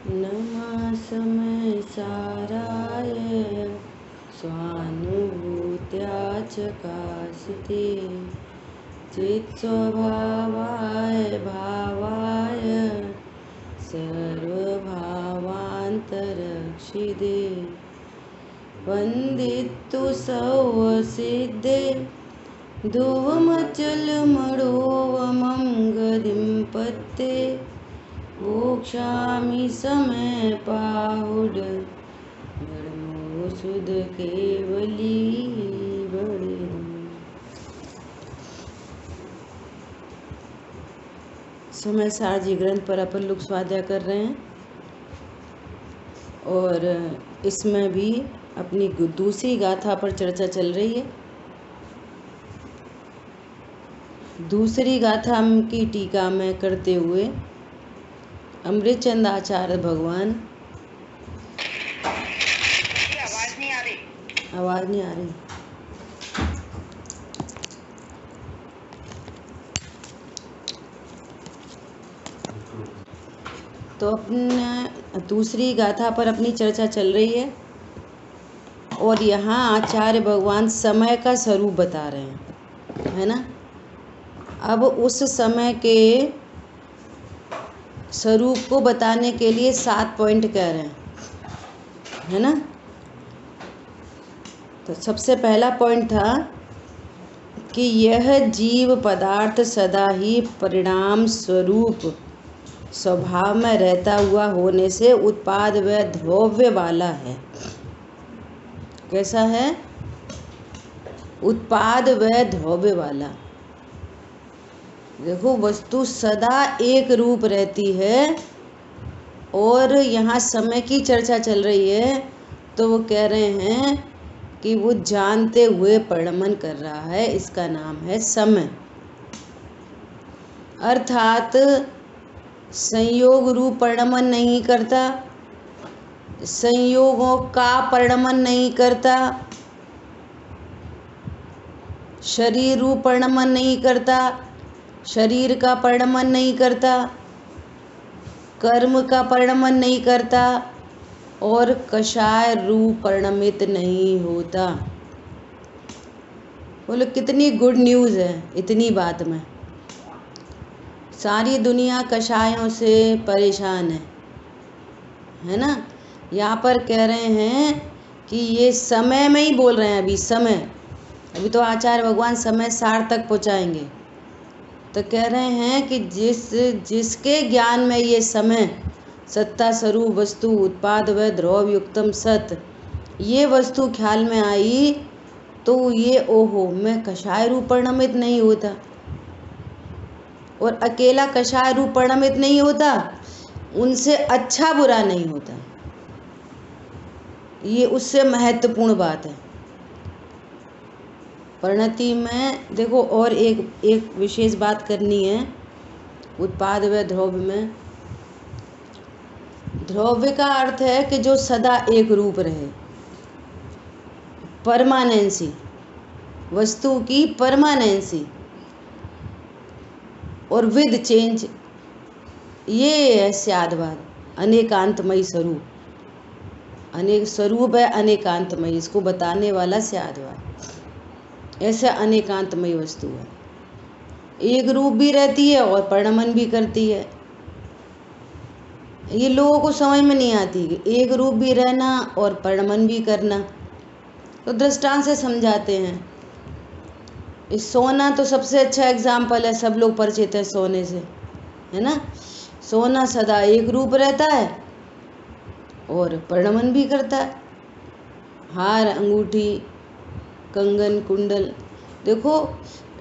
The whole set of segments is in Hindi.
नमा समय साराय स्वानुभूत्या चकाशिते चित्स्वभावाय भावाय सर्वभावान्तरक्षिदे वन्दितु सौवसिद्धे ध्रुवमचलमणोवमं गतिं पत्ते मोक्षामि समय पाहुड धर्मो सुध केवली बड़े। समय सार जी ग्रंथ पर अपन लोग स्वाध्याय कर रहे हैं और इसमें भी अपनी दूसरी गाथा पर चर्चा चल रही है। दूसरी गाथा की टीका में करते हुए अमृतचंद आचार्य भगवान आवाज नहीं आ रही। तो अपने दूसरी गाथा पर अपनी चर्चा चल रही है और यहाँ आचार्य भगवान समय का स्वरूप बता रहे हैं, है ना। अब उस समय के स्वरूप को बताने के लिए 7 पॉइंट कह रहे हैं, है ना। तो सबसे पहला पॉइंट था कि यह जीव पदार्थ सदा ही परिणाम स्वरूप स्वभाव में रहता हुआ होने से उत्पाद व द्रव्य वाला है। कैसा है? उत्पाद व द्रव्य वाला। देखो, वस्तु सदा एक रूप रहती है और यहाँ समय की चर्चा चल रही है, तो वो कह रहे हैं कि वो जानते हुए परिणमन कर रहा है, इसका नाम है समय। अर्थात संयोग रूप परिणमन नहीं करता, संयोगों का परिणमन नहीं करता, शरीर रूप परिणमन नहीं करता, शरीर का परिणमन नहीं करता, कर्म का परिणमन नहीं करता और कषाय रूप परिणमित नहीं होता। बोलो कितनी गुड न्यूज़ है इतनी बात में। सारी दुनिया कषायों से परेशान है ना। यहाँ पर कह रहे हैं कि ये समय में ही बोल रहे हैं। अभी समय, अभी तो आचार्य भगवान समय सार तक पहुँचाएंगे। तो कह रहे हैं कि जिसके ज्ञान में ये समय सत्ता स्वरूप वस्तु उत्पाद व द्रव्य युक्तम सत ये वस्तु ख्याल में आई, तो ये ओहो मैं कषाय रूप परिणमित नहीं होता। और अकेला कषाय रूप परिणमित नहीं होता, उनसे अच्छा बुरा नहीं होता। ये उससे महत्वपूर्ण बात है। परिणति में देखो और एक विशेष बात करनी है। उत्पाद व द्रव्य में, द्रव्य का अर्थ है कि जो सदा एक रूप रहे, परमानेंसी, वस्तु की परमानेंसी और विद चेंज, ये है स्यादवाद, अनेकांतमयी स्वरूप। अनेक स्वरूप है अनेकांतमयी, इसको बताने वाला स्यादवाद। ऐसा अनेकांतमयी वस्तु है, एक रूप भी रहती है और परिणमन भी करती है। ये लोगों को समझ में नहीं आती कि एक रूप भी रहना और परिणमन भी करना। तो दृष्टांत से समझाते हैं। इस सोना तो सबसे अच्छा एग्जाम्पल है, सब लोग परिचित है सोने से, है ना। सोना सदा एक रूप रहता है और परिणमन भी करता है। हार, अंगूठी, कंगन, कुंडल, देखो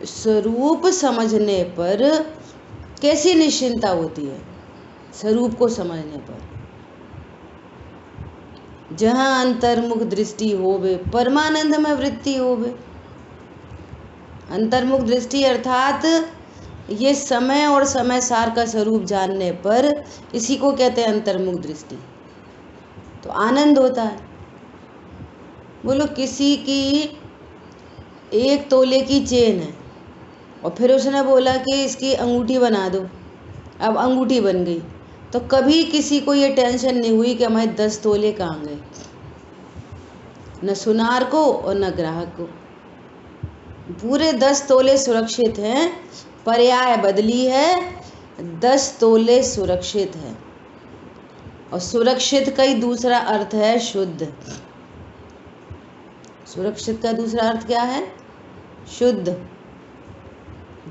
स्वरूप समझने पर कैसी निश्चिंता होती है। स्वरूप को समझने पर जहाँ अंतर्मुख दृष्टि होवे परमानंद में वृत्ति होवे। अंतर्मुख दृष्टि अर्थात ये समय और समय सार का स्वरूप जानने पर, इसी को कहते हैं अंतर्मुख दृष्टि। तो आनंद होता है। बोलो किसी की 1 तोले की चेन है और फिर उसने बोला कि इसकी अंगूठी बना दो। अब अंगूठी बन गई, तो कभी किसी को ये टेंशन नहीं हुई कि हमारे 10 तोले कहाँ गए, न सुनार को और न ग्राहक को। पूरे 10 तोले सुरक्षित हैं। पर्याय बदली है, 10 तोले सुरक्षित है। और सुरक्षित का ही दूसरा अर्थ है शुद्ध। सुरक्षित का दूसरा अर्थ क्या है? शुद्ध।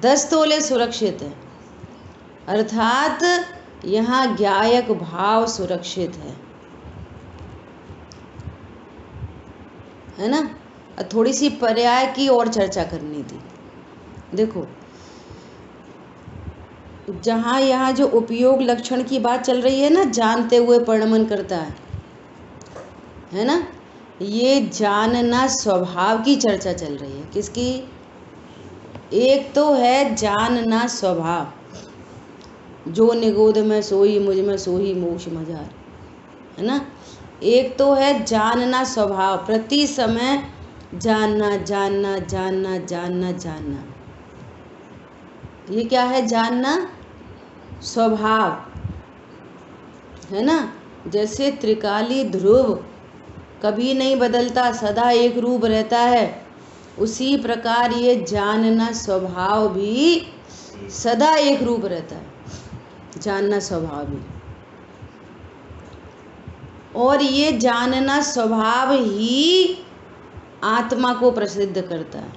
10 तोले सुरक्षित है, अर्थात यहाँ ज्ञायक भाव सुरक्षित है ना। थोड़ी सी पर्याय की और चर्चा करनी थी। देखो, जहाँ यहाँ जो उपयोग लक्षण की बात चल रही है ना, जानते हुए परिणमन करता है ना, ये जानना स्वभाव की चर्चा चल रही है। किसकी? एक तो है जानना स्वभाव, जो निगोद में सोई मुझ में सोही मोक्ष मजार, है ना। एक तो है जानना स्वभाव, प्रति समय जानना जानना जानना जानना जानना। ये क्या है? जानना स्वभाव, है ना। जैसे त्रिकाली ध्रुव कभी नहीं बदलता, सदा एक रूप रहता है, उसी प्रकार ये जानना स्वभाव भी सदा एक रूप रहता है, जानना स्वभाव भी। और ये जानना स्वभाव ही आत्मा को प्रसिद्ध करता है।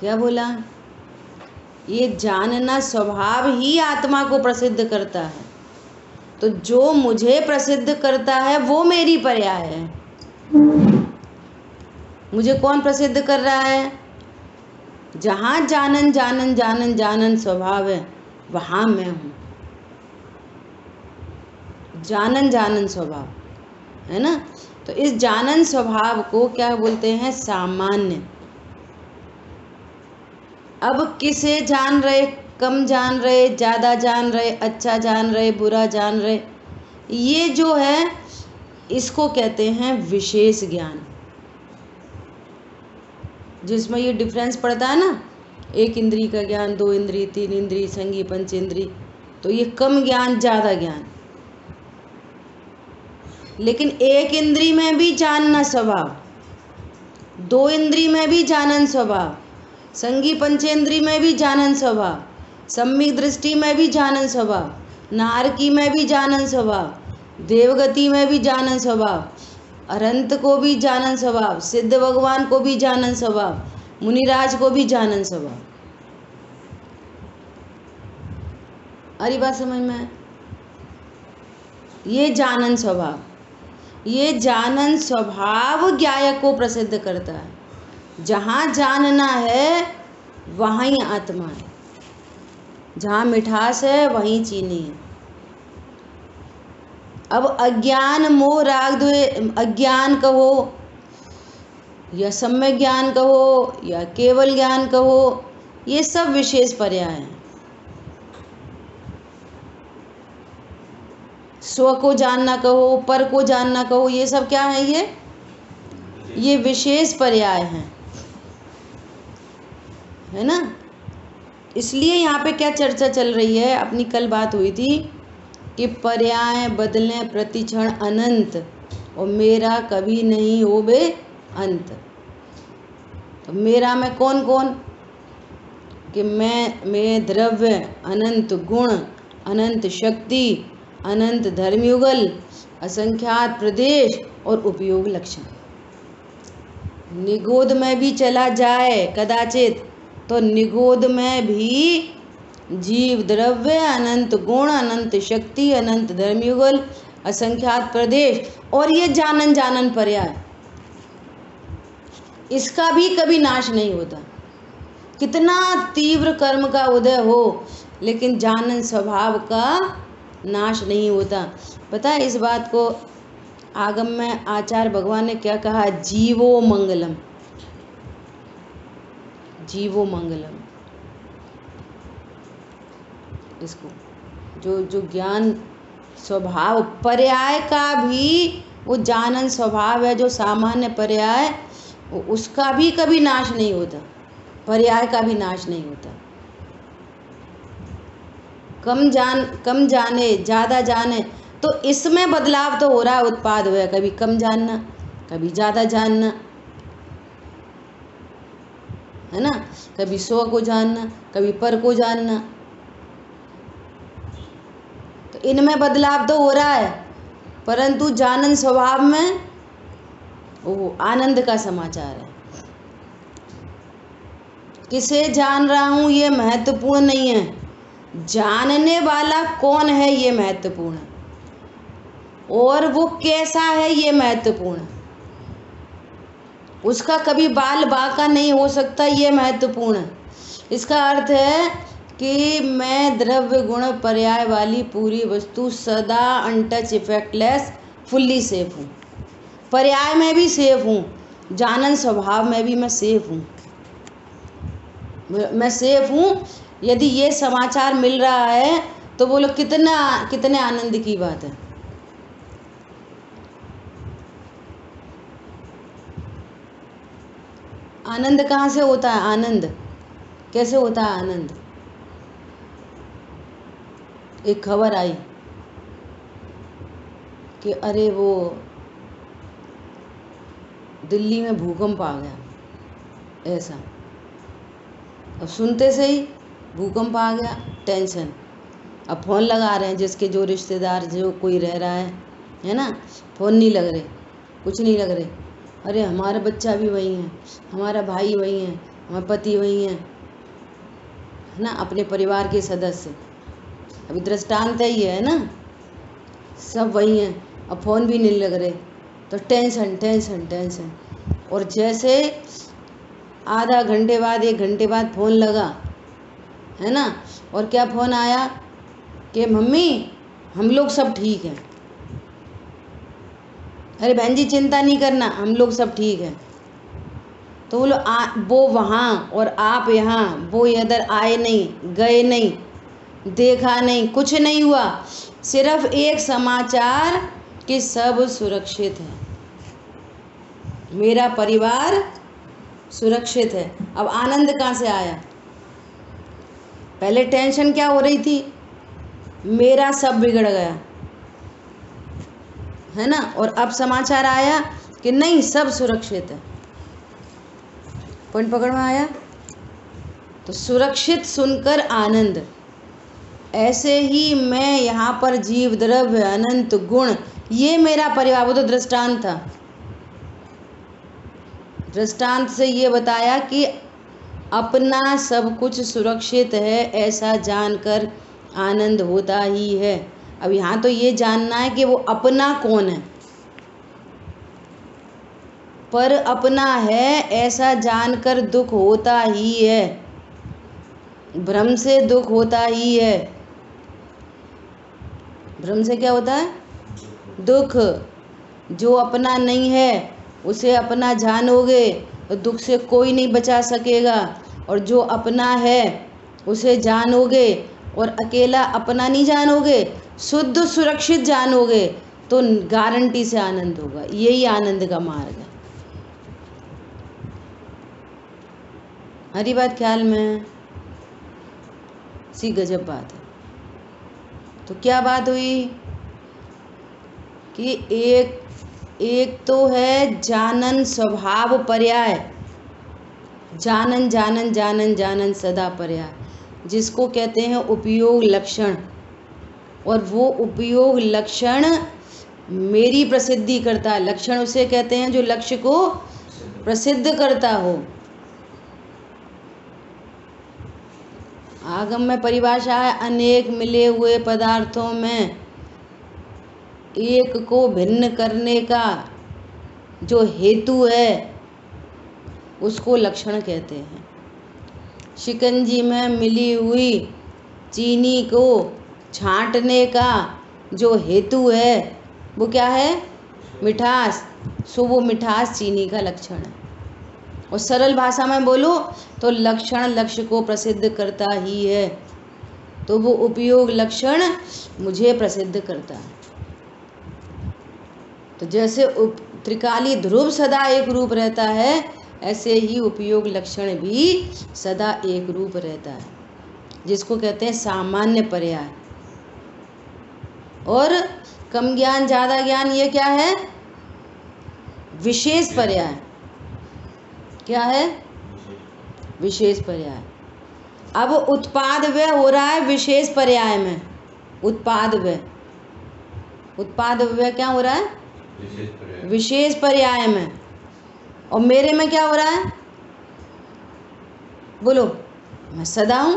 क्या बोला? ये जानना स्वभाव ही आत्मा को प्रसिद्ध करता है। तो जो मुझे प्रसिद्ध करता है वो मेरी पर्याय है। मुझे कौन प्रसिद्ध कर रहा है? जहाँ जानन जानन जानन जानन स्वभाव है, वहाँ मैं हूँ। जानन जानन स्वभाव, है ना। तो इस जानन स्वभाव को क्या बोलते हैं? सामान्य। अब किसे जान रहे? कम जान रहे, ज़्यादा जान रहे, अच्छा जान रहे, बुरा जान रहे, ये जो है इसको कहते हैं विशेष ज्ञान। जिसमें ये डिफरेंस पड़ता है ना, एक इंद्री का ज्ञान, 2 इंद्री, 3 इंद्री, संगी पंचेंद्री, तो ये कम ज्ञान, ज़्यादा ज्ञान। लेकिन एक इंद्री में भी जानना स्वभाव, 2 इंद्री में भी जानन स्वभाव, संगी पंचेंद्री में भी जानन स्वभाव, सम्यक दृष्टि में भी जानन स्वभाव, नारकी में भी जानन स्वभाव, देवगति में भी जानन स्वभाव, अनंत को भी जानन स्वभाव, सिद्ध भगवान को भी जानन स्वभाव, मुनिराज को भी जानन स्वभाव। अरे बात समझ में? ये जानन स्वभाव, ये जानन स्वभाव ज्ञायक को प्रसिद्ध करता है। जहाँ जानना है वहाँ ही आत्मा है, जहाँ मिठास है वहीं चीनी है। अब अज्ञान मोह राग द्वेष, अज्ञान कहो या सम्यक ज्ञान कहो या केवल ज्ञान कहो, ये सब विशेष पर्याय हैं। स्व को जानना कहो, पर को जानना कहो, ये सब क्या है? ये विशेष पर्याय हैं, है ना। इसलिए यहाँ पे क्या चर्चा चल रही है? अपनी कल बात हुई थी कि पर्याय बदलें प्रतिक्षण अनंत, और मेरा कभी नहीं हो बे अंत। तो मेरा में कौन कौन? कि मैं द्रव्य, अनंत गुण, अनंत शक्ति, अनंत धर्मयुगल, असंख्यात प्रदेश और उपयोग लक्षण। निगोद में भी चला जाए कदाचित, तो निगोद में भी जीव द्रव्य, अनंत गुण, अनंत शक्ति, अनंत धर्मयुगल, असंख्यात प्रदेश और ये जानन जानन पर्याय, इसका भी कभी नाश नहीं होता। कितना तीव्र कर्म का उदय हो, लेकिन जानन स्वभाव का नाश नहीं होता। पता है इस बात को आगम में आचार्य भगवान ने क्या कहा? जीवो मंगलम, जीवो मंगलम। इसको जो ज्ञान स्वभाव पर्याय का भी, वो जानन स्वभाव है जो सामान्य पर्याय, उसका भी कभी नाश नहीं होता, पर्याय का भी नाश नहीं होता। कम जाने ज़्यादा जाने, तो इसमें बदलाव तो हो रहा है उत्पाद हुआ, कभी कम जानना कभी ज़्यादा जानना, है ना, कभी स्व को जानना कभी पर को जानना, तो इनमें बदलाव तो हो रहा है, परंतु जानन स्वभाव में वो आनंद का समाचार है। किसे जान रहा हूँ ये महत्वपूर्ण नहीं है, जानने वाला कौन है ये महत्वपूर्ण है, और वो कैसा है ये महत्वपूर्ण है। उसका कभी बाल बांका नहीं हो सकता, ये महत्वपूर्ण है। इसका अर्थ है कि मैं द्रव्य गुण पर्याय वाली पूरी वस्तु सदा अनटच इफेक्टलेस फुल्ली सेफ हूँ। पर्याय में भी सेफ हूँ, जानन स्वभाव में भी मैं सेफ हूँ। मैं सेफ हूँ। यदि ये समाचार मिल रहा है तो बोलो कितने आनंद की बात है। आनंद कहाँ से होता है? आनंद कैसे होता है? आनंद, एक खबर आई कि अरे वो दिल्ली में भूकंप आ गया, ऐसा। अब सुनते से ही भूकंप आ गया, टेंशन। अब फ़ोन लगा रहे हैं जिसके जो रिश्तेदार जो कोई रह रहा है ना, फ़ोन नहीं लग रहे, कुछ नहीं लग रहे। अरे हमारा बच्चा भी वही है, हमारा भाई वही है, हमारा पति वही है ना, अपने परिवार के सदस्य। अभी दृष्टांत ही है ना, सब वही हैं। अब फ़ोन भी नहीं लग रहे, तो टेंशन टेंशन टेंशन। और जैसे आधा घंटे बाद 1 घंटे बाद फ़ोन लगा, है ना, और क्या फ़ोन आया कि मम्मी हम लोग सब ठीक हैं। अरे बहन जी चिंता नहीं करना, हम लोग सब ठीक हैं। तो वो वहाँ और आप यहाँ, वो इधर आए नहीं, गए नहीं, देखा नहीं, कुछ नहीं हुआ, सिर्फ एक समाचार कि सब सुरक्षित है, मेरा परिवार सुरक्षित है। अब आनंद कहाँ से आया? पहले टेंशन क्या हो रही थी? मेरा सब बिगड़ गया, है ना, और अब समाचार आया कि नहीं सब सुरक्षित है। पॉइंट पकड़ में आया? तो सुरक्षित सुनकर आनंद। ऐसे ही मैं यहाँ पर जीव द्रव्य अनंत गुण, ये मेरा परिवार, वो तो दृष्टांत था। दृष्टांत से ये बताया कि अपना सब कुछ सुरक्षित है, ऐसा जानकर आनंद होता ही है। अब यहाँ तो ये जानना है कि वो अपना कौन है, पर अपना है ऐसा जानकर दुख होता ही है, भ्रम से दुख होता ही है। भ्रम से क्या होता है? दुख। जो अपना नहीं है उसे अपना जानोगे तो दुख से कोई नहीं बचा सकेगा, और जो अपना है उसे जानोगे और अकेला अपना नहीं जानोगे, शुद्ध सुरक्षित जानोगे तो गारंटी से आनंद होगा। यही आनंद का मार्ग है। हरी बात ख्याल में? सी गजब बात है। तो क्या बात हुई कि एक तो है जानन स्वभाव पर्याय, जानन जानन जानन जानन सदा पर्याय, जिसको कहते हैं उपयोग लक्षण। और वो उपयोग लक्षण मेरी प्रसिद्धि करता है। लक्षण उसे कहते हैं जो लक्ष्य को प्रसिद्ध करता हो। आगम में परिभाषा है, अनेक मिले हुए पदार्थों में एक को भिन्न करने का जो हेतु है उसको लक्षण कहते हैं। शिकंजी में मिली हुई चीनी को छांटने का जो हेतु है वो क्या है? मिठास। सो वो मिठास चीनी का लक्षण है। और सरल भाषा में बोलो तो लक्षण लक्ष्य को प्रसिद्ध करता ही है, तो वो उपयोग लक्षण मुझे प्रसिद्ध करता है। तो जैसे त्रिकाली ध्रुव सदा एक रूप रहता है, ऐसे ही उपयोग लक्षण भी सदा एक रूप रहता है। जिसको कहते हैं सामान्य पर्याय। और कम ज्ञान ज़्यादा ज्ञान, ये क्या है? विशेष पर्याय। क्या है? विशेष पर्याय। अब उत्पाद व्यय हो रहा है विशेष पर्याय में। उत्पाद व्यय, उत्पाद व्यय क्या हो रहा है? विशेष पर्याय में। और मेरे में क्या हो रहा है? बोलो। मैं सदा हूं।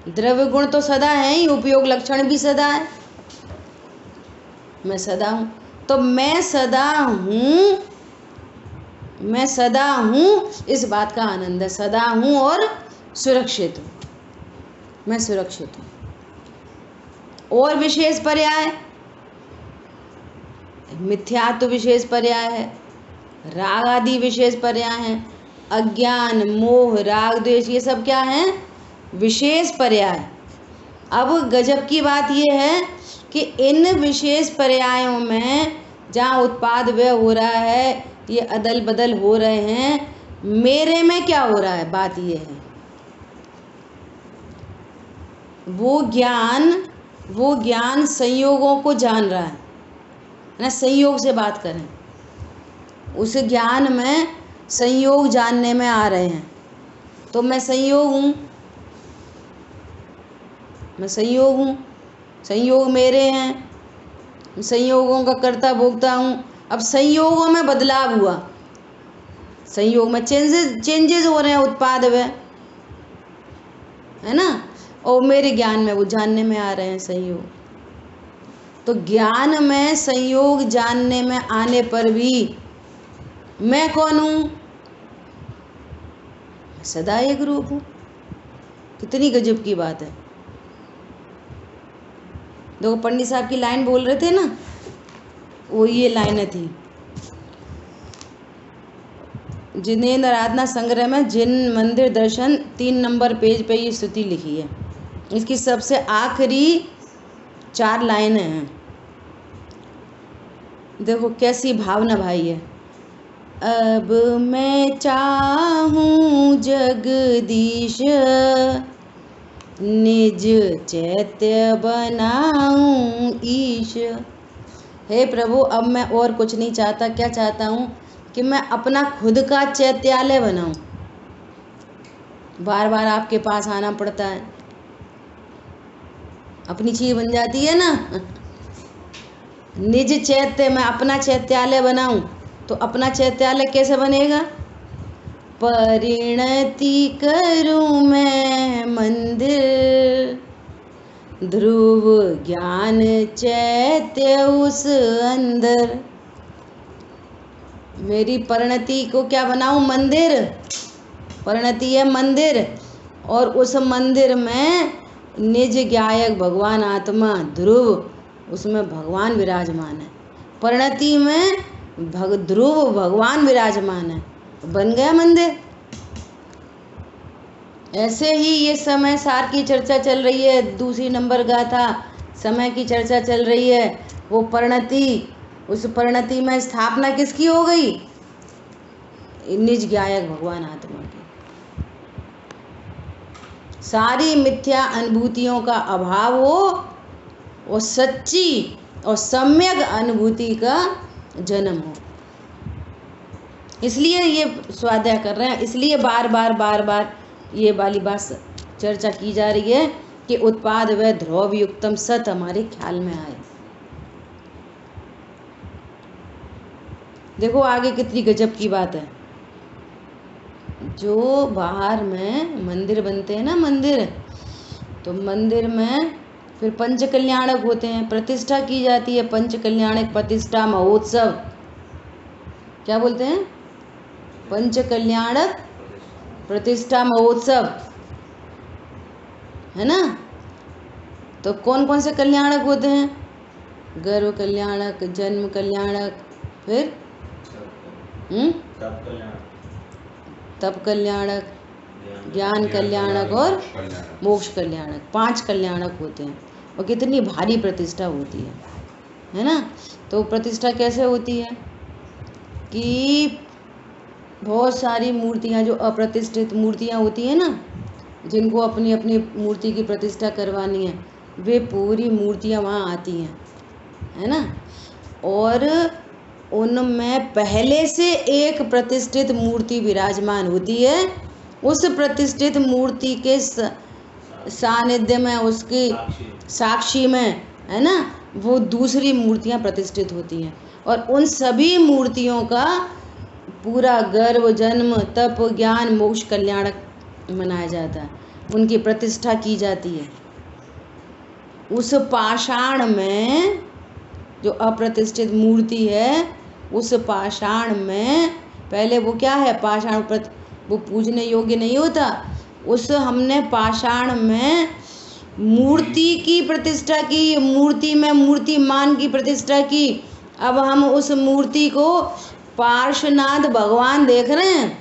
द्रव्य गुण तो सदा है ही, उपयोग लक्षण भी सदा है। मैं सदा हूं, तो मैं सदा हूं, मैं सदा हूं, इस बात का आनंद है। सदा हूं और सुरक्षित हूं, मैं सुरक्षित हूं। और विशेष पर्याय, मिथ्यात्व विशेष पर्याय है, राग आदि विशेष पर्याय है, अज्ञान मोह राग द्वेष ये सब क्या है? विशेष पर्याय। अब गजब की बात ये है कि इन विशेष पर्यायों में जहाँ उत्पाद व्यय हो रहा है, ये अदल बदल हो रहे हैं, मेरे में क्या हो रहा है? बात ये है, वो ज्ञान संयोगों को जान रहा है ना। संयोग से बात करें, उस ज्ञान में संयोग जानने में आ रहे हैं। तो मैं संयोग हूँ, मैं संयोग हूँ, संयोग मेरे हैं, संयोगों का कर्ता भोक्ता हूँ। अब संयोगों में बदलाव हुआ, संयोग में चेंजेस हो रहे हैं, उत्पाद वे है ना। और मेरे ज्ञान में वो जानने में आ रहे हैं संयोग। तो ज्ञान में संयोग जानने में आने पर भी मैं कौन हूँ? सदा एक रूप हूँ। कितनी गजब की बात है। देखो पंडित साहब की लाइन बोल रहे थे ना, वो ये लाइनें थी। जिनेंद्र आराधना संग्रह में जिन मंदिर दर्शन 3 नंबर पेज पे ये स्तुति लिखी है। इसकी सबसे आखिरी 4 लाइनें हैं। देखो कैसी भावना भाई है। अब मैं चाहूं जगदीश निज चैत्य बनाऊं ईश। हे प्रभु, अब मैं और कुछ नहीं चाहता। क्या चाहता हूँ? कि मैं अपना खुद का चैत्यालय बनाऊं। बार बार आपके पास आना पड़ता है, अपनी चीज बन जाती है ना। निज चैत्य, मैं अपना चैत्यालय बनाऊं। तो अपना चैत्यालय कैसे बनेगा? परिणति करूं मैं मंदिर, ध्रुव ज्ञान चैत्य उस अंदर। मेरी परिणति को क्या बनाऊं? मंदिर। परिणति है मंदिर, और उस मंदिर में निज गायक भगवान आत्मा ध्रुव, उसमें भगवान विराजमान है। परिणति में ध्रुव भगवान विराजमान है, बन गया मंदिर। ऐसे ही ये समय सार की चर्चा चल रही है, 2 नंबर गाथा समय की चर्चा चल रही है। वो परिणति, उस परिणति में स्थापना किसकी हो गई? निज गायक भगवान आत्मा की। सारी मिथ्या अनुभूतियों का अभाव हो और सच्ची और सम्यक अनुभूति का जन्म हो। इसलिए ये स्वाध्याय कर रहे हैं, इसलिए बार बार ये वाली बात चर्चा की जा रही है कि उत्पाद व ध्रुव युक्तम सत हमारे ख्याल में आए। देखो आगे कितनी गजब की बात है। जो बाहर में मंदिर बनते हैं ना, मंदिर, तो मंदिर में फिर पंच कल्याणक होते हैं, प्रतिष्ठा की जाती है। पंच कल्याणक प्रतिष्ठा महोत्सव, क्या बोलते हैं? पंच कल्याणक प्रतिष्ठा महोत्सव, है ना। तो कौन कौन से कल्याणक होते हैं? गर्भ कल्याणक, जन्म कल्याणक, फिर तप कल्याणक, ज्ञान कल्याणक और मोक्ष कल्याणक। 5 कल्याणक होते हैं। और कितनी भारी प्रतिष्ठा होती है ना। तो प्रतिष्ठा कैसे होती है कि बहुत सारी मूर्तियाँ, जो अप्रतिष्ठित मूर्तियाँ होती हैं ना, जिनको अपनी अपनी मूर्ति की प्रतिष्ठा करवानी है, वे पूरी मूर्तियाँ वहाँ आती हैं, है ना। और उनमें पहले से एक प्रतिष्ठित मूर्ति विराजमान होती है। उस प्रतिष्ठित मूर्ति के सानिध्य में, उसकी साक्षी में, है ना, वो दूसरी मूर्तियाँ प्रतिष्ठित होती हैं। और उन सभी मूर्तियों का पूरा गर्व, जन्म, तप, ज्ञान, मोक्ष, कल्याणक मनाया जाता है, उनकी प्रतिष्ठा की जाती है। उस पाषाण में जो अप्रतिष्ठित मूर्ति है, उस पाषाण में पहले वो क्या है, पाषाण वो पूजने योग्य नहीं होता। उस हमने पाषाण में मूर्ति की प्रतिष्ठा की, मूर्ति में मूर्तिमान की प्रतिष्ठा की। अब हम उस मूर्ति को पार्श्वनाथ भगवान देख रहे हैं,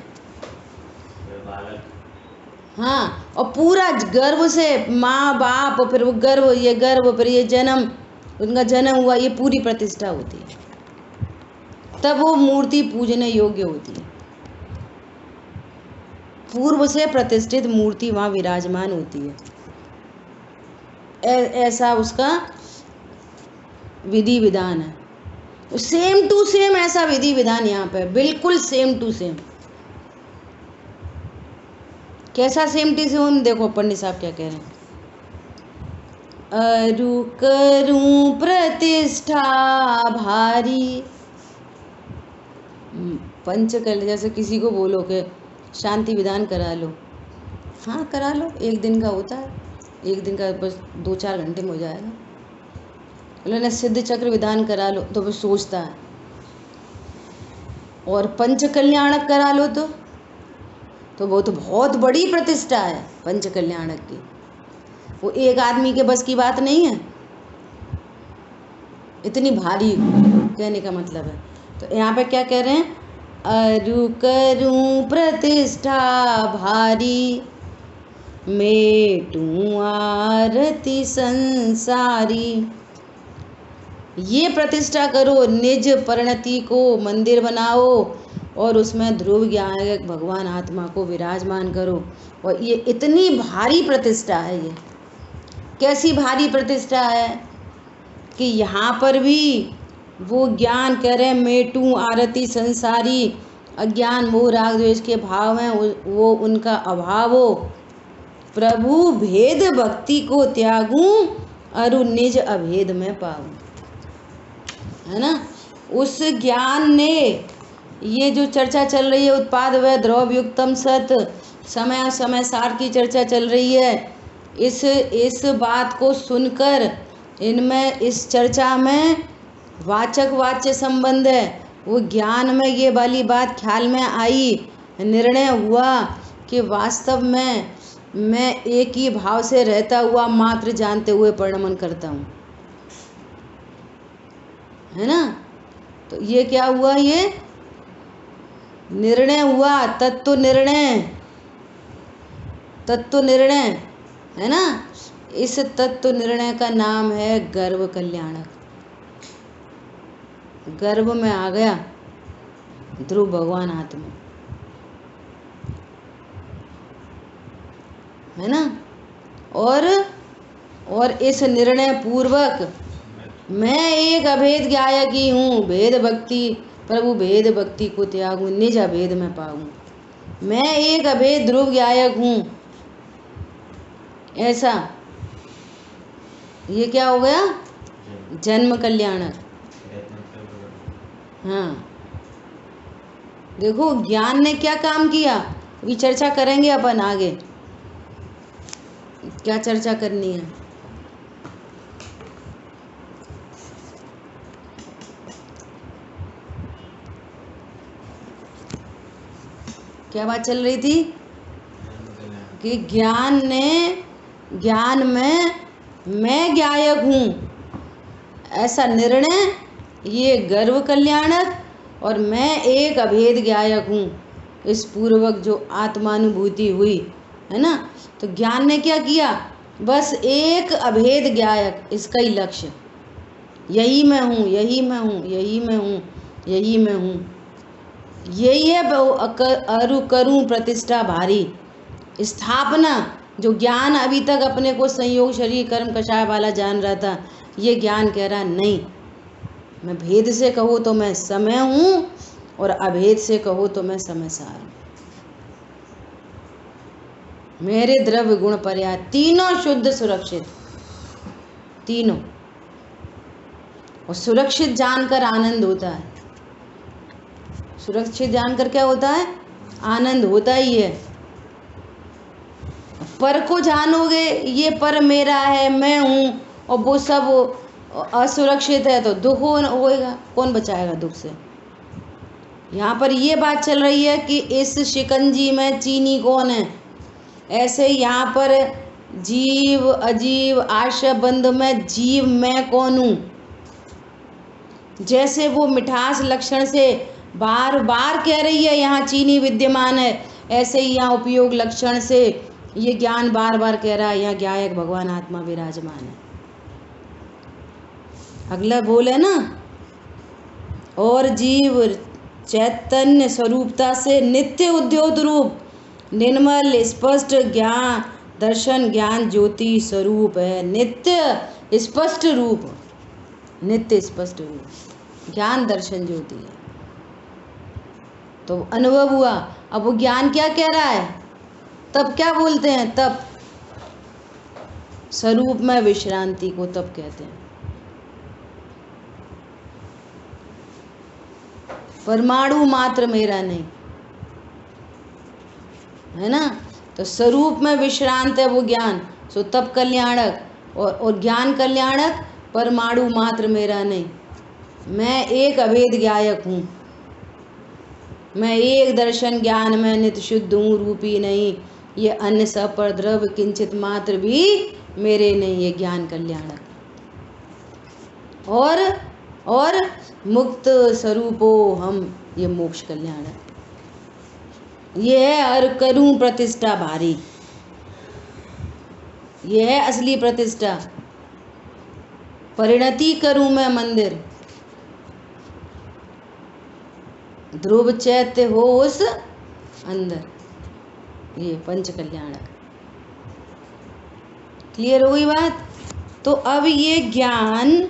हाँ, और पूरा गर्व से माँ बाप, फिर वो गर्व, ये गर्व, फिर ये जन्म, उनका जन्म हुआ, ये पूरी प्रतिष्ठा होती है, तब वो मूर्ति पूजने योग्य होती है। पूर्व से प्रतिष्ठित मूर्ति वहाँ विराजमान होती है। ऐसा उसका विधि विधान है। सेम टू सेम ऐसा विधि विधान यहाँ पे, बिल्कुल सेम टू सेम। कैसा सेम टू सेम, देखो पंडित साहब क्या कह रहे हैं। अरु करूं प्रतिष्ठा भारी, पंचकल, जैसे किसी को बोलो कि शांति विधान करा लो, हाँ करा लो, एक दिन का होता है, एक दिन का बस 2-4 घंटे में हो जाएगा। बोले सिद्ध चक्र विधान करा लो तो वो सोचता है, और पंच कल्याणक करा लो तो वो तो बहुत बड़ी प्रतिष्ठा है पंच कल्याणक की। वो एक आदमी के बस की बात नहीं है, इतनी भारी, कहने का मतलब है। तो यहाँ पे क्या कह रहे हैं, अरु करूं प्रतिष्ठा भारी, मेटूं आरती संसारी। ये प्रतिष्ठा करो, निज परिणति को मंदिर बनाओ और उसमें ध्रुव ज्ञान भगवान आत्मा को विराजमान करो। और ये इतनी भारी प्रतिष्ठा है, ये कैसी भारी प्रतिष्ठा है कि यहाँ पर भी वो ज्ञान कह रहे, मेटू आरती संसारी, अज्ञान मोह राग द्वेष के भाव में वो उनका अभाव हो। प्रभु भेद भक्ति को त्यागूं, अरु निज अभेद में पाऊं, है ना। उस ज्ञान ने, ये जो चर्चा चल रही है, उत्पाद व द्रव्य युक्तम सत, समय समय सार की चर्चा चल रही है। इस बात को सुनकर इनमें, इस चर्चा में वाचक वाच्य संबंध है, वो ज्ञान में ये वाली बात ख्याल में आई, निर्णय हुआ कि वास्तव में मैं एक ही भाव से रहता हुआ मात्र जानते हुए परिणमन करता हूँ, है ना। तो ये क्या हुआ, ये निर्णय हुआ, तत्व निर्णय, तत्व निर्णय, है ना। इस तत्व निर्णय का नाम है गर्व कल्याणक। गर्भ में आ गया ध्रुव भगवान आत्मा, है ना। और इस निर्णय पूर्वक मैं एक अभेद ज्ञायक ही हूँ, भेद भक्ति, प्रभु भेद भक्ति को त्यागूं, निज अभेद में पाऊं, मैं एक अभेद ध्रुव ज्ञायक हूँ, ऐसा। ये क्या हो गया, जन्म कल्याणक। हाँ, देखो ज्ञान ने क्या काम किया, अभी चर्चा करेंगे अपन आगे, क्या चर्चा करनी है। क्या बात चल रही थी कि ज्ञान में मैं ज्ञायक हूँ, ऐसा निर्णय, ये गर्व कल्याणक, और मैं एक अभेद ज्ञायक हूँ, इस पूर्वक जो आत्मानुभूति हुई, है ना। तो ज्ञान ने क्या किया, बस एक अभेद ज्ञायक, इसका ही लक्ष्य, यही मैं हूँ, यही मैं हूँ, यही मैं हूँ, यही मैं हूँ, यही है अरु करूं प्रतिष्ठा भारी। स्थापना जो ज्ञान अभी तक अपने को संयोग शरीर कर्म कषाय वाला जान रहा था, ये ज्ञान कह रहा नहीं, मैं भेद से कहूँ तो मैं समय हूँ और अभेद से कहूँ तो मैं समय सार हूँ। मेरे द्रव्य गुण पर्याय तीनों शुद्ध सुरक्षित, तीनों। और सुरक्षित जानकर आनंद होता है। सुरक्षित जानकर क्या होता है? आनंद होता ही है। पर को जानोगे ये पर मेरा है, मैं हूँ, और वो सब असुरक्षित है तो दुख होएगा। कौन बचाएगा दुख से? यहाँ पर ये बात चल रही है कि इस शिकंजी में चीनी कौन है। ऐसे यहाँ पर जीव अजीव आश्रय बंध में जीव मैं कौन हूँ। जैसे वो मिठास लक्षण से बार बार कह रही है यहाँ चीनी विद्यमान है, ऐसे ही यहाँ उपयोग लक्षण से ये ज्ञान बार बार कह रहा है यहाँ ज्ञायक भगवान आत्मा विराजमान है। अगला बोल है ना, और जीव चैतन्य स्वरूपता से नित्य उद्योत रूप निर्मल स्पष्ट ज्ञान दर्शन ज्ञान ज्योति स्वरूप है। नित्य स्पष्ट रूप, नित्य स्पष्ट रूप ज्ञान दर्शन ज्योति है। तो अनुभव हुआ। अब वो ज्ञान क्या कह रहा है? तब क्या बोलते हैं? तब स्वरूप में विश्रांति को तब कहते हैं। परमाणु मात्र मेरा नहीं है ना, तो स्वरूप में विश्रांत है वो ज्ञान, सो तब कल्याणक। और ज्ञान कल्याणक परमाणु मात्र मेरा नहीं, मैं एक अभेद ज्ञायक हूँ, मैं एक दर्शन ज्ञान में नित्य शुद्ध हूँ, रूपी नहीं। ये अन्य सब पर द्रव्य किंचित मात्र भी मेरे नहीं, ये ज्ञान कल्याणक। और मुक्त स्वरूपो हम, ये मोक्ष कल्याणक। ये है और करूं प्रतिष्ठा भारी, ये है असली प्रतिष्ठा। परिणति करूं मैं मंदिर, ध्रुव चैत्य हो उस अंदर, ये पंच कल्याणक। क्लियर हो गई बात? तो अब ये ज्ञान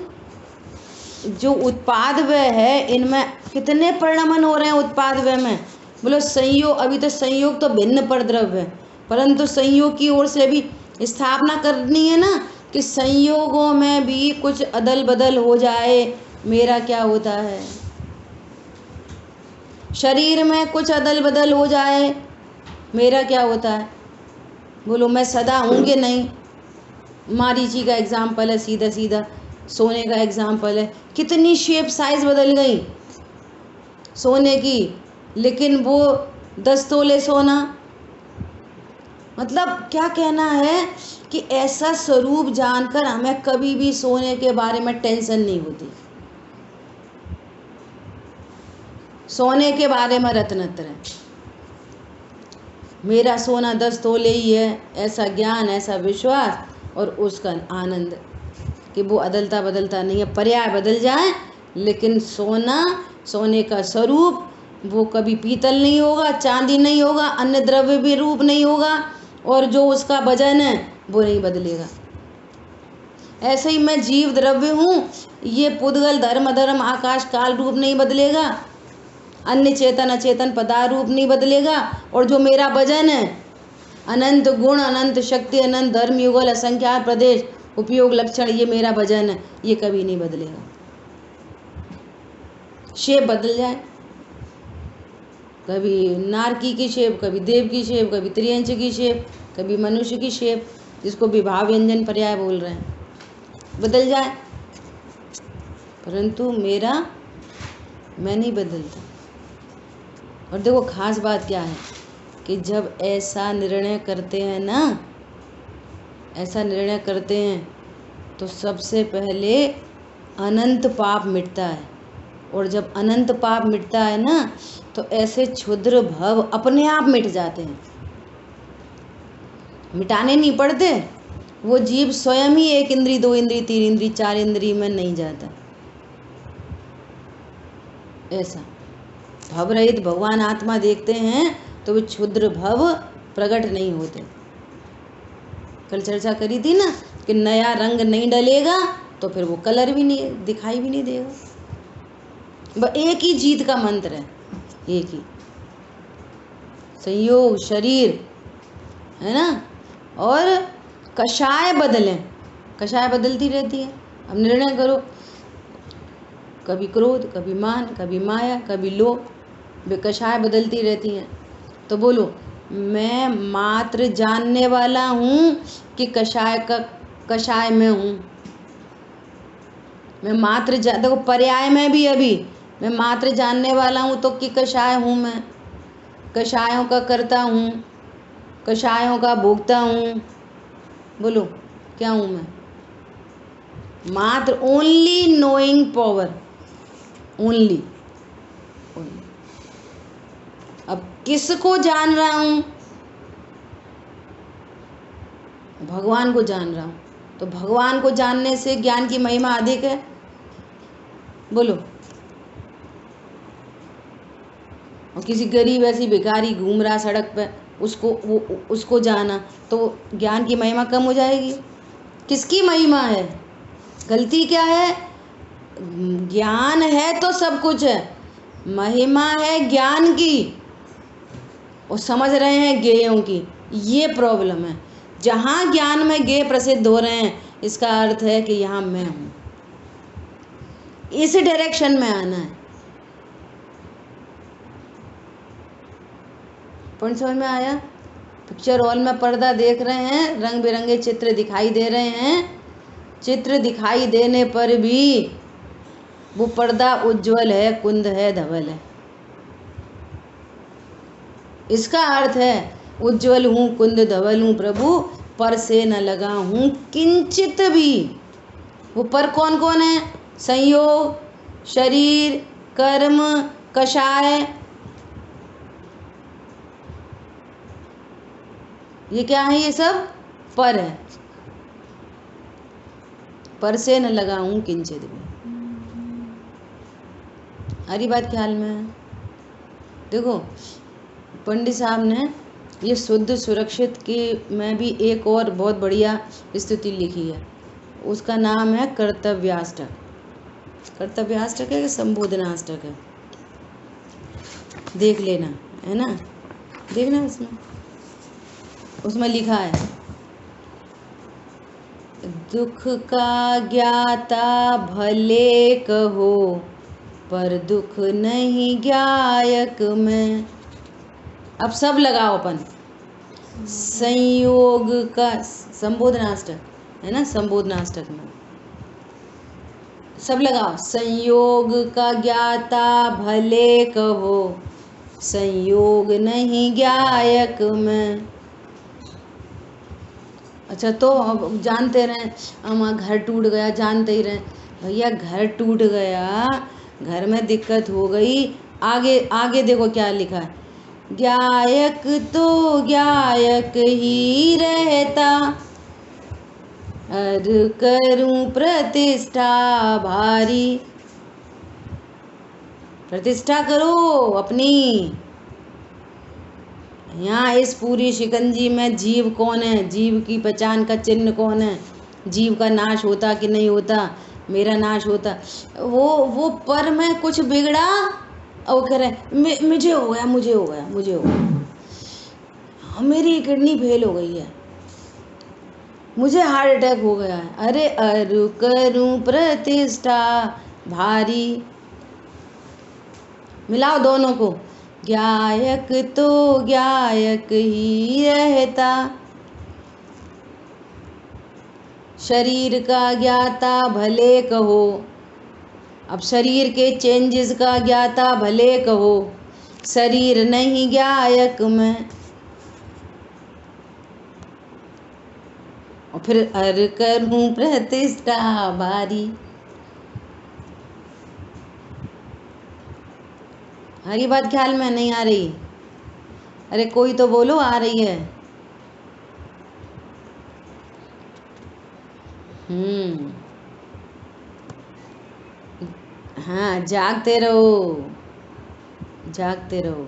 जो उत्पाद व्यय है, इनमें कितने परिणमन हो रहे हैं उत्पाद व्यय में? बोलो संयोग, अभी तो संयोग तो भिन्न पर द्रव्य है, परंतु संयोग की ओर से भी स्थापना करनी है ना कि संयोगों में भी कुछ अदल बदल हो जाए, मेरा क्या होता है। शरीर में कुछ अदल बदल हो जाए, मेरा क्या होता है। बोलो मैं सदा हूँ कि नहीं। मारीची का एग्जाम्पल है, सीधा सीधा सोने का एग्जाम्पल है। कितनी शेप साइज बदल गई सोने की, लेकिन वो 10 तोले सोना। मतलब क्या कहना है कि ऐसा स्वरूप जानकर हमें कभी भी सोने के बारे में टेंशन नहीं होती। सोने के बारे में रत्नत्र है, मेरा सोना 10 तोले ही है, ऐसा ज्ञान, ऐसा विश्वास और उसका आनंद कि वो अदलता बदलता नहीं है। पर्याय बदल जाए लेकिन सोना, सोने का स्वरूप वो कभी पीतल नहीं होगा, चांदी नहीं होगा, अन्य द्रव्य भी रूप नहीं होगा, और जो उसका वजन है वो नहीं बदलेगा। ऐसे ही मैं जीव द्रव्य हूँ, ये पुद्गल धर्म अधर्म आकाश काल रूप नहीं बदलेगा, अन्य चेतन अचेतन पदार्थ रूप नहीं बदलेगा, और जो मेरा वजन है अनंत गुण अनंत शक्ति अनंत धर्म युगल असंख्यात प्रदेश उपयोग लक्षण, ये मेरा वजन है, ये कभी नहीं बदलेगा। शेप बदल जाए, कभी नारकी की शेप, कभी देव की शेप, कभी त्रियंच की शेप, कभी मनुष्य की शेप, जिसको विभाव व्यंजन पर्याय बोल रहे हैं, बदल जाए, परंतु मेरा मैं नहीं बदलता। और देखो खास बात क्या है कि जब ऐसा निर्णय करते हैं ना, ऐसा निर्णय करते हैं तो सबसे पहले अनंत पाप मिटता है। और जब अनंत पाप मिटता है ना तो ऐसे क्षुद्र भव अपने आप मिट जाते हैं, मिटाने नहीं पड़ते। वो जीव स्वयं ही 1 इंद्री 2 इंद्री 3 इंद्री 4 इंद्री में नहीं जाता। ऐसा भव रहित भगवान आत्मा देखते हैं तो वे क्षुद्र भव प्रकट नहीं होते। कल चर्चा करी थी ना कि नया रंग नहीं डलेगा तो फिर वो कलर भी नहीं दिखाई भी नहीं देगा। एक ही जीत का मंत्र है, एक ही संयोग शरीर, है ना। और कषाय बदलें, कषाय बदलती रहती है। अब निर्णय करो, कभी क्रोध, कभी मान, कभी माया, कभी लोभ, वे कषाय बदलती रहती हैं। तो बोलो, मैं मात्र जानने वाला हूँ कि कषाय में हूँ। मैं मात्र देखो पर्याय में भी अभी मैं मात्र जानने वाला हूँ तो कि कषाय हूँ मैं, कषायों का करता हूँ, कषायों का भोगता हूँ। बोलो क्या हूँ मैं? मात्र ओनली नोइंग पावर, ओनली। अब किसको जान रहा हूँ? भगवान को जान रहा हूँ। तो भगवान को जानने से ज्ञान की महिमा अधिक है। बोलो। और किसी गरीब ऐसी भिखारी घूम रहा सड़क पे, उसको जाना तो ज्ञान की महिमा कम हो जाएगी। किसकी महिमा है? गलती क्या है? ज्ञान है तो सब कुछ है, महिमा है ज्ञान की और समझ रहे हैं ज्ञेयों की। ये प्रॉब्लम है। जहाँ ज्ञान में ज्ञेय प्रसिद्ध हो रहे हैं, इसका अर्थ है कि यहाँ मैं हूँ। इस डायरेक्शन में आना है। पॉइंट समझ में आया? पिक्चर हॉल में पर्दा देख रहे हैं, रंग बिरंगे चित्र दिखाई दे रहे हैं। चित्र दिखाई देने पर भी वो पर्दा उज्जवल है, कुंद है, धवल है। इसका अर्थ है उज्जवल हूँ, कुंद धवल हूँ प्रभु, पर से न लगा हूँ किंचित भी। वो पर कौन कौन है? संयोग, शरीर, कर्म, कषाय। ये क्या है? ये सब पर है। पर से न लगा हूँ किंचित भी। हरी बात ख्याल में है? देखो पंडित साहब ने ये शुद्ध सुरक्षित की में भी एक और बहुत बढ़िया स्तुति लिखी है। उसका नाम है कर्तव्याष्टक। कर्तव्याष्टक है कि संबोधनाष्टक है? देख लेना, है ना, देखना। उसमें लिखा है, दुख का ज्ञाता भले कहो, पर दुख नहीं ज्ञायक में। अब सब लगाओ अपन। संयोग का संबोधनाष्टक है ना, संबोधनाष्टक में सब लगाओ। संयोग का ज्ञाता भले कहो, संयोग नहीं ज्ञायक में। अच्छा, तो अब जानते रहे हमारा घर टूट गया, जानते ही रहे भैया, घर टूट गया, घर में दिक्कत हो गई, आगे आगे देखो क्या लिखा है, ज्ञायक तो ज्ञायक ही रहता, अर करूं प्रतिष्ठा भारी। प्रतिष्ठा करो अपनी। यहाँ इस पूरी शिकंजी में जीव कौन है? जीव की पहचान का चिन्ह कौन है? जीव का नाश होता कि नहीं होता? मेरा नाश होता। वो पर में कुछ बिगड़ा और कह रहे मुझे हो गया, मुझे हो गया, मुझे हो गया, मेरी किडनी फेल हो गई है, मुझे हार्ट अटैक हो गया है। अरे अरु करूं प्रतिष्ठा भारी। मिलाओ दोनों को। ज्ञायक तो ज्ञायक ही रहता, शरीर का ज्ञाता भले कहो। अब शरीर के चेंजेस का ज्ञाता भले कहो, शरीर नहीं ज्ञायक में। और फिर अर करूं प्रतिष्ठा भारी। हरी बात ख्याल में नहीं आ रही? अरे कोई तो बोलो आ रही है। हाँ, जागते रहो, जागते रहो।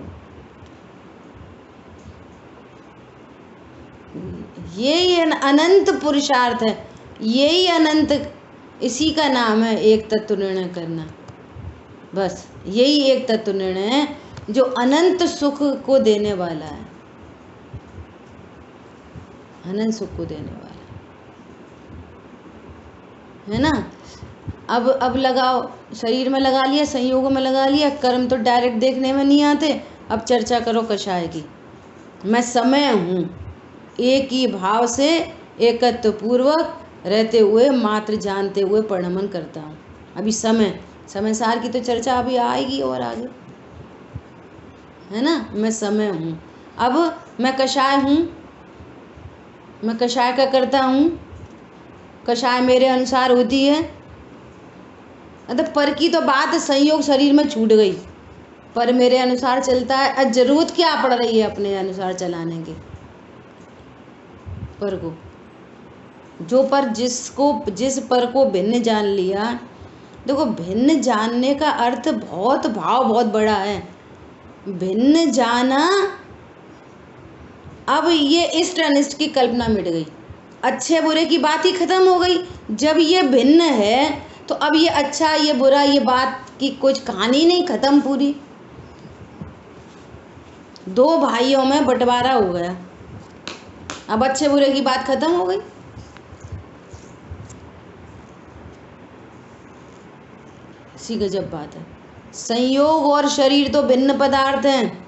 यही अनंत पुरुषार्थ है, यही अनंत, इसी का नाम है एक तत्व निर्णय करना। बस यही एक तत्व निर्णय है जो अनंत सुख को देने वाला है, अनंत सुख को देने वाला है ना। अब लगाओ, शरीर में लगा लिया, संयोग में लगा लिया, कर्म तो डायरेक्ट देखने में नहीं आते। अब चर्चा करो कषाय की। मैं समय हूँ, एक ही भाव से एकत्व पूर्वक रहते हुए मात्र जानते हुए परिणमन करता हूँ। अभी समय सार की तो चर्चा अभी आएगी और आगे, है ना। मैं समय हूँ, अब मैं कषाय हूँ, मैं कषाय का करता हूँ, कषाय मेरे अनुसार होती है। मतलब पर की तो बात संयोग शरीर में छूट गई, पर मेरे अनुसार चलता है। अब जरूरत क्या पड़ रही है अपने अनुसार चलाने की? पर को जो पर जिस पर को भिन्न जान लिया। देखो भिन्न जानने का अर्थ बहुत बड़ा है। भिन्न जाना, अब ये इष्ट अनिष्ट की कल्पना मिट गई, अच्छे बुरे की बात ही खत्म हो गई। जब ये भिन्न है तो अब ये अच्छा ये बुरा ये बात की कुछ कहानी नहीं, खत्म पूरी। दो भाइयों में बंटवारा हो गया, अब अच्छे बुरे की बात खत्म हो गई। इसी गजब बात है। संयोग और शरीर तो भिन्न पदार्थ हैं।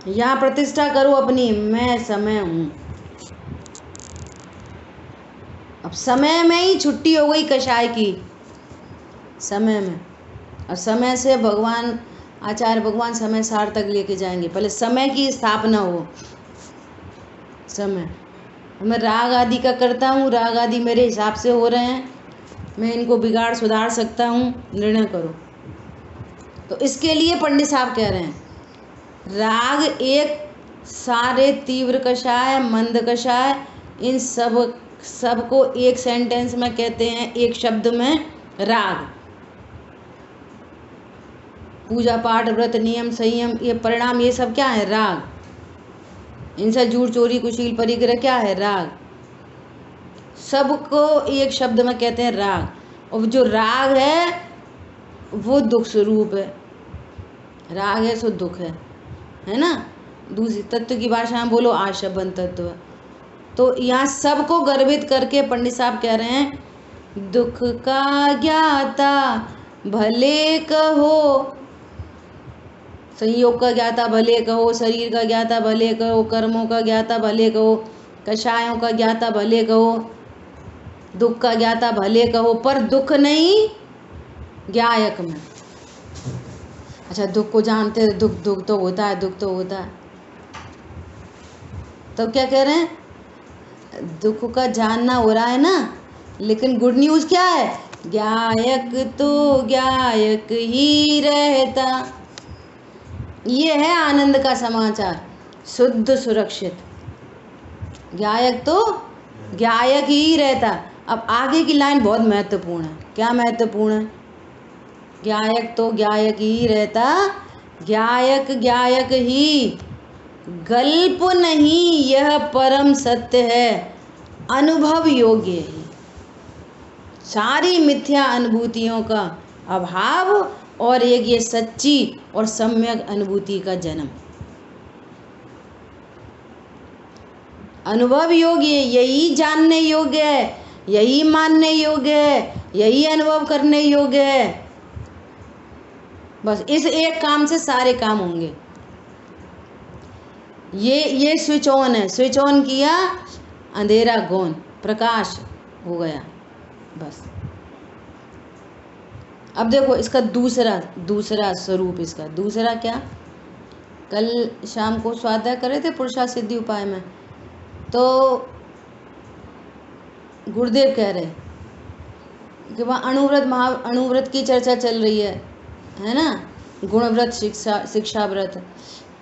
यहाँ प्रतिष्ठा करो अपनी, मैं समय हूँ। अब समय में ही छुट्टी हो गई कषाय की, समय में। अब समय से भगवान आचार्य भगवान समय सार तक लेके जाएंगे। पहले समय की स्थापना हो। समय मैं राग आदि का करता हूँ, राग आदि मेरे हिसाब से हो रहे हैं, मैं इनको बिगाड़ सुधार सकता हूँ, निर्णय करो। तो इसके लिए पंडित साहब कह रहे हैं राग एक सारे तीव्र कषाय मंद कषाय, इन सब को एक सेंटेंस में कहते हैं, एक शब्द में राग। पूजा पाठ व्रत नियम संयम ये परिणाम ये सब क्या है? राग। इनसे झूठ चोरी कुशील परिग्रह क्या है? राग। सबको एक शब्द में कहते हैं राग। और जो राग है वो दुख स्वरूप है। राग है सो दुख है ना। दूसरी तत्व की भाषा में बोलो आशबन तत्व। तो यहाँ सबको गर्वित करके पंडित साहब कह रहे हैं दुख का ज्ञाता भले कहो, संयोग का ज्ञाता भले कहो, शरीर का ज्ञाता भले कहो, कर्मों का ज्ञाता भले कहो, कषायों का ज्ञाता भले कहो, दुख का ज्ञाता भले कहो, पर दुख नहीं ज्ञायक में। अच्छा दुख को जानते, दुख तो होता है, दुख तो होता है। तो क्या कह रहे हैं? दुख का जानना हो रहा है ना, लेकिन गुड न्यूज़ क्या है? ज्ञायक तो ज्ञायक ही रहता। ये है आनंद का समाचार, शुद्ध सुरक्षित। ज्ञायक तो ज्ञायक ही रहता। अब आगे की लाइन बहुत महत्वपूर्ण है। क्या महत्वपूर्ण है? ज्ञायक तो ज्ञायक ही रहता, ज्ञायक ज्ञायक ही, गल्प नहीं यह परम सत्य है, अनुभव योग्य ही। सारी मिथ्या अनुभूतियों का अभाव और एक ये सच्ची और सम्यक अनुभूति का जन्म। अनुभव योग्य, यही जानने योग्य है, यही मानने योग्य है, यही अनुभव करने योग्य है। बस इस एक काम से सारे काम होंगे। ये स्विच ऑन है, स्विच ऑन किया, अंधेरा गौन, प्रकाश हो गया। बस अब देखो इसका दूसरा स्वरूप, इसका दूसरा क्या? कल शाम को स्वाध्याय करे थे पुरुषार्थ सिद्धि उपाय में, तो गुरुदेव कह रहे कि वहाँ अणुव्रत की चर्चा चल रही है ना, गुणव्रत शिक्षा व्रत।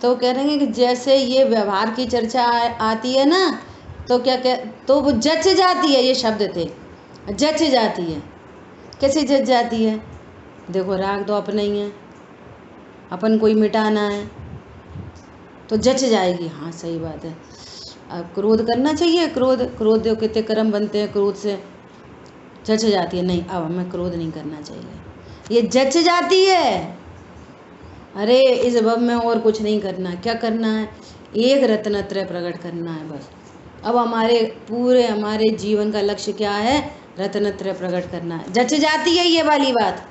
तो कह रहे हैं कि जैसे ये व्यवहार की चर्चा आती है ना, तो तो वो जच जाती है, ये शब्द थे, जच जाती है। कैसे जच जाती है? देखो राग तो अपना ही है, अपन कोई मिटाना है तो जच जाएगी। हाँ सही बात है। अब क्रोध करना चाहिए, क्रोध देखो कितने कर्म बनते हैं क्रोध से, जच जाती है, नहीं अब हमें क्रोध नहीं करना चाहिए, ये जच जाती है। अरे इस भव में और कुछ नहीं करना, क्या करना है, एक रत्नत्रय प्रकट करना है बस। अब हमारे जीवन का लक्ष्य क्या है, रत्नत्रय प्रकट करना है, जच जाती है ये वाली बात।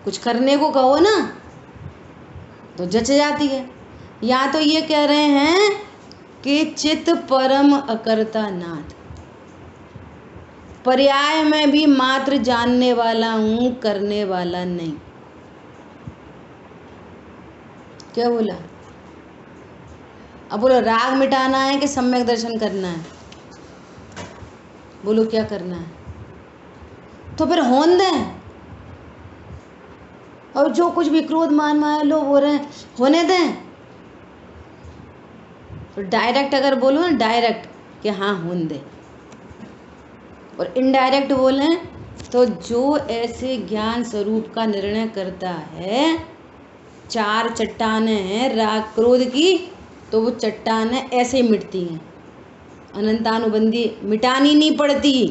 कुछ करने को कहो ना तो जच जाती है। या तो ये कह रहे हैं कि चित परम अकर्ता नाथ, पर्याय में भी मात्र जानने वाला हूं, करने वाला नहीं। क्या बोला, अब बोलो राग मिटाना है कि सम्यक दर्शन करना है, बोलो क्या करना है, तो फिर होने दें। और जो कुछ भी क्रोध मान माया लोग हो रहे हैं होने दें। तो डायरेक्ट अगर बोलो ना, डायरेक्ट कि हाँ होने दे, और इनडायरेक्ट बोले तो जो ऐसे ज्ञान स्वरूप का निर्णय करता है, चार चट्टानें हैं राग क्रोध की, तो वो चट्टानें ऐसे ही मिटती हैं, अनंतानुबंधी, मिटानी नहीं पड़ती,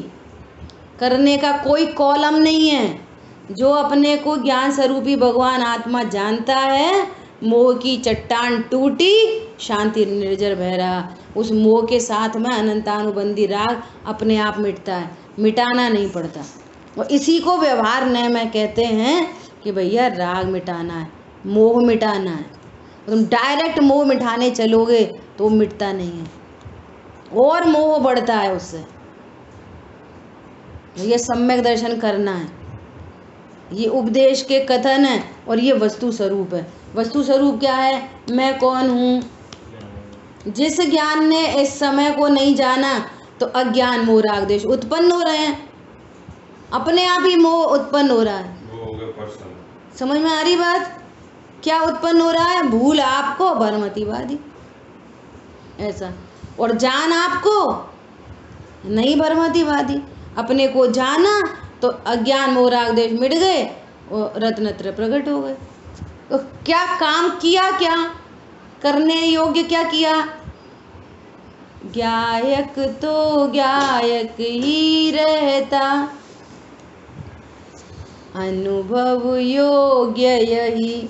करने का कोई कॉलम नहीं है। जो अपने को ज्ञान स्वरूपी भगवान आत्मा जानता है, मोह की चट्टान टूटी, शांति निर्जर बह रहा, उस मोह के साथ में अनंतानुबंधी राग अपने आप मिटता है, मिटाना नहीं पड़ता। और इसी को व्यवहार नय में कहते हैं कि भैया राग मिटाना है, मोह मिटाना है। तुम डायरेक्ट मोह मिटाने चलोगे तो वो मिटता नहीं है, और मोह बढ़ता है उससे। ये सम्यक दर्शन करना है, ये उपदेश के कथन है, और ये वस्तु स्वरूप है। वस्तु स्वरूप क्या है, मैं कौन हूँ। जिस ज्ञान ने इस समय को नहीं जाना, तो अज्ञान मोह राग द्वेष उत्पन्न हो रहे हैं, अपने आप ही मोह उत्पन्न हो रहा है। समझ में आ रही बात, क्या उत्पन्न हो रहा है, भूल आपको, भ्रमतिवादी ऐसा, और जान आपको नहीं भ्रमतिवादी। अपने को जाना तो अज्ञान मोह राग द्वेष मिट गए और रत्नत्रय प्रकट हो गए। तो क्या काम किया, क्या करने योग्य क्या किया, ज्ञायक तो ज्ञायक ही रहता, अनुभव योग्य यही,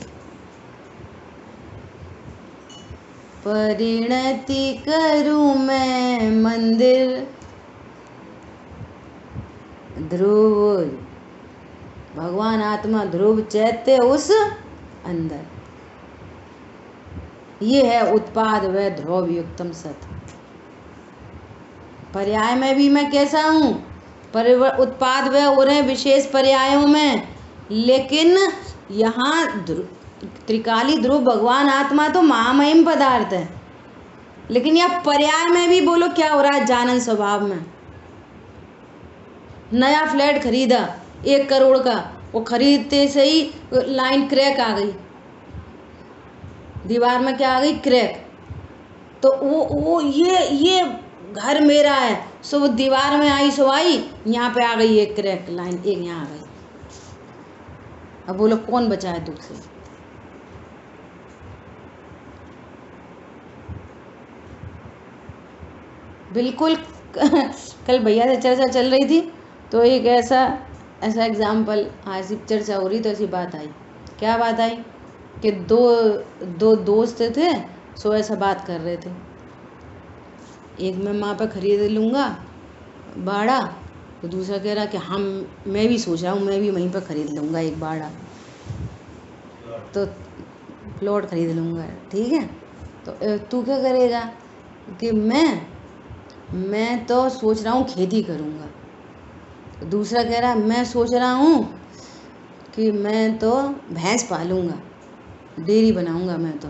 परिणति करूं मैं मंदिर, ध्रुव भगवान आत्मा ध्रुव चैत्य उस अंदर, ये है उत्पाद व ध्रुव युक्तम सत। पर्याय में भी मैं कैसा हूँ, उत्पाद व हो रहे विशेष पर्यायों में, लेकिन यहाँ त्रिकाली ध्रुव भगवान आत्मा तो महामहिम पदार्थ है, लेकिन यह पर्याय में भी बोलो क्या हो रहा है, जानन स्वभाव में। नया फ्लैट खरीदा 1 करोड़ का, वो खरीदते से ही लाइन क्रैक आ गई, दीवार में क्या आ गई, क्रैक। तो वो ये घर मेरा है, सो वो दीवार में आई सो आई, यहाँ पे आ गई एक क्रैक लाइन, एक यहाँ आ गई। अब बोलो कौन बचा है दुख से। बिल्कुल कल भैया से चर्चा चल रही थी, तो एक ऐसा एग्जाम्पल, ऐसी चर्चा हो रही तो ऐसी बात आई। क्या बात आई कि दो दोस्त थे, सो ऐसा बात कर रहे थे, एक मैं वहाँ पे खरीद लूँगा बाड़ा, तो दूसरा कह रहा कि हम मैं भी सोच रहा हूँ मैं भी वहीं पर खरीद लूँगा एक बाड़ा, तो प्लॉट खरीद लूँगा, ठीक है। तो तू क्या करेगा कि मैं तो सोच रहा हूँ खेती करूँगा। दूसरा कह रहा है मैं सोच रहा हूँ कि मैं तो भैंस पालूँगा, डेयरी बनाऊँगा मैं तो।